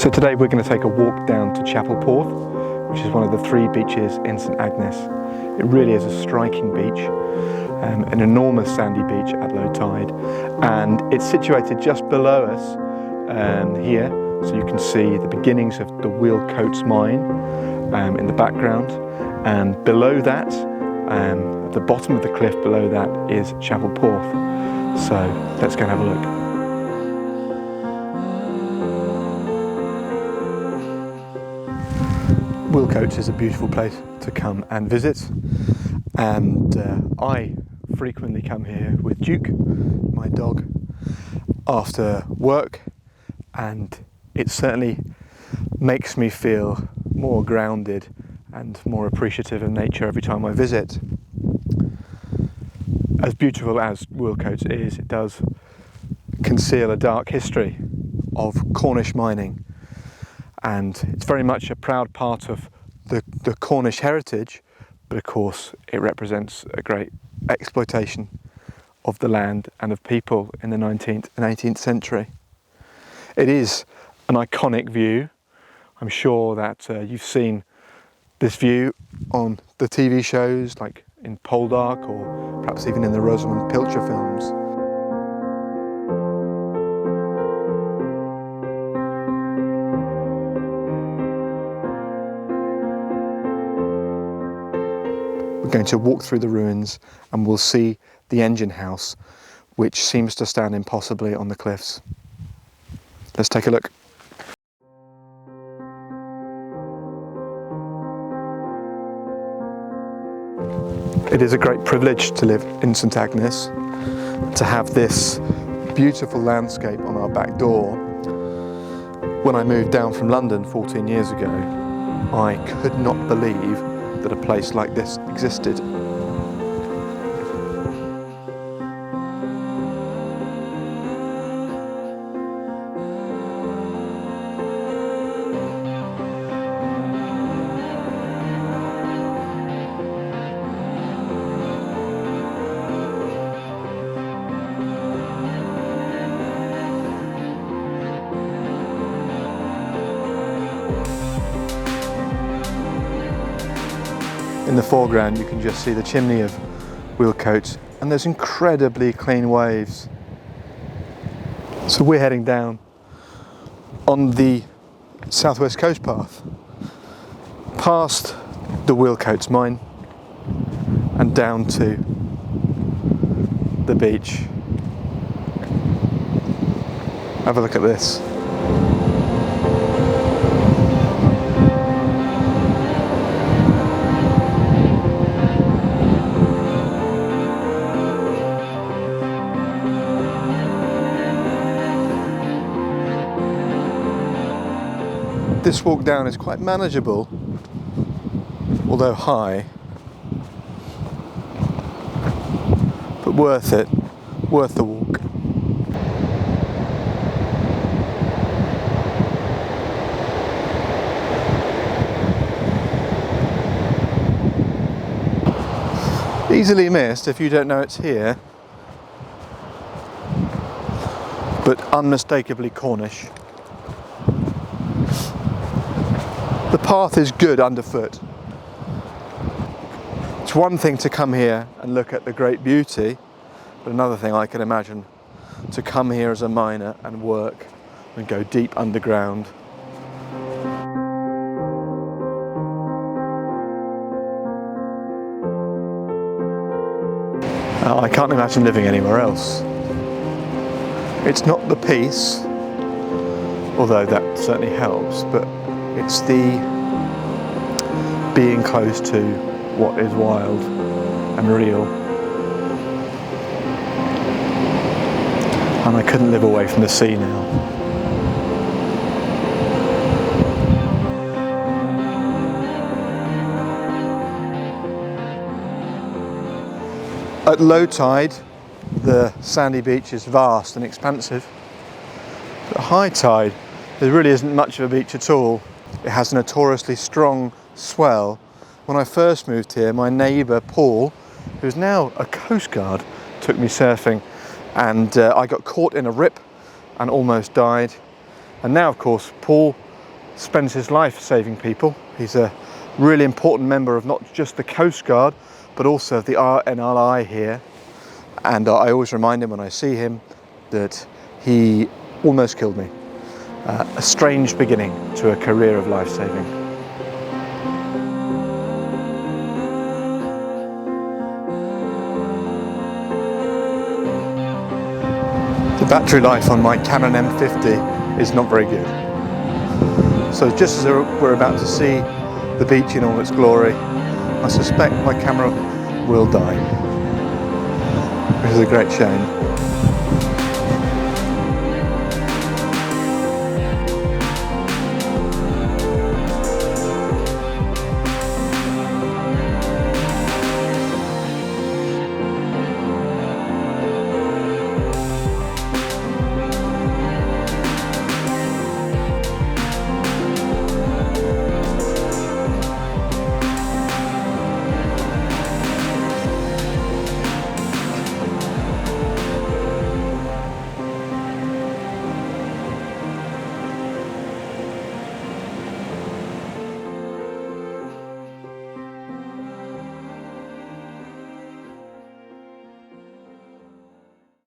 So today we're going to take a walk down to Chapel Porth, which is one of the 3 beaches in St Agnes. It really is a striking beach, an enormous sandy beach at low tide, and it's situated just below us here, so you can see the beginnings of the Wheal Coates mine in the background, and below that, at the bottom of the cliff below that, is Chapel Porth. So let's go and have a look. Wheal Coates is a beautiful place to come and visit, and I frequently come here with Duke, my dog, after work, and it certainly makes me feel more grounded and more appreciative of nature every time I visit. As beautiful as Wheal Coates is, it does conceal a dark history of Cornish mining, and it's very much a proud part of the Cornish heritage, but of course it represents a great exploitation of the land and of people in the 19th and 18th century. It is an iconic view. I'm sure that you've seen this view on the TV shows like in Poldark, or perhaps even in the Rosamunde Pilcher films. We're going to walk through the ruins and we'll see the engine house, which seems to stand impossibly on the cliffs. Let's take a look. It is a great privilege to live in St Agnes, to have this beautiful landscape on our back door. When I moved down from London 14 years ago, I could not believe that a place like this existed. In the foreground you can just see the chimney of Wheal Coates and those incredibly clean waves. So we're heading down on the southwest coast path, past the Wheal Coates mine and down to the beach. Have a look at this. This walk down is quite manageable, although high, but worth it, worth the walk. Easily missed if you don't know it's here, but unmistakably Cornish. The path is good underfoot. It's one thing to come here and look at the great beauty, but another thing, I can imagine, to come here as a miner and work and go deep underground. I can't imagine living anywhere else. It's not the peace, although that certainly helps, but it's the being close to what is wild and real. And I couldn't live away from the sea now. At low tide, the sandy beach is vast and expansive. At high tide, there really isn't much of a beach at all. It has a notoriously strong swell. When I first moved here, my neighbour Paul, who's now a Coast Guard, took me surfing, and I got caught in a rip and almost died. And now, of course, Paul spends his life saving people. He's a really important member of not just the Coast Guard, but also of the RNLI here. And I always remind him when I see him that he almost killed me. A strange beginning to a career of life-saving. The battery life on my Canon M50 is not very good. So just as we're about to see the beach in all its glory, I suspect my camera will die, which is a great shame.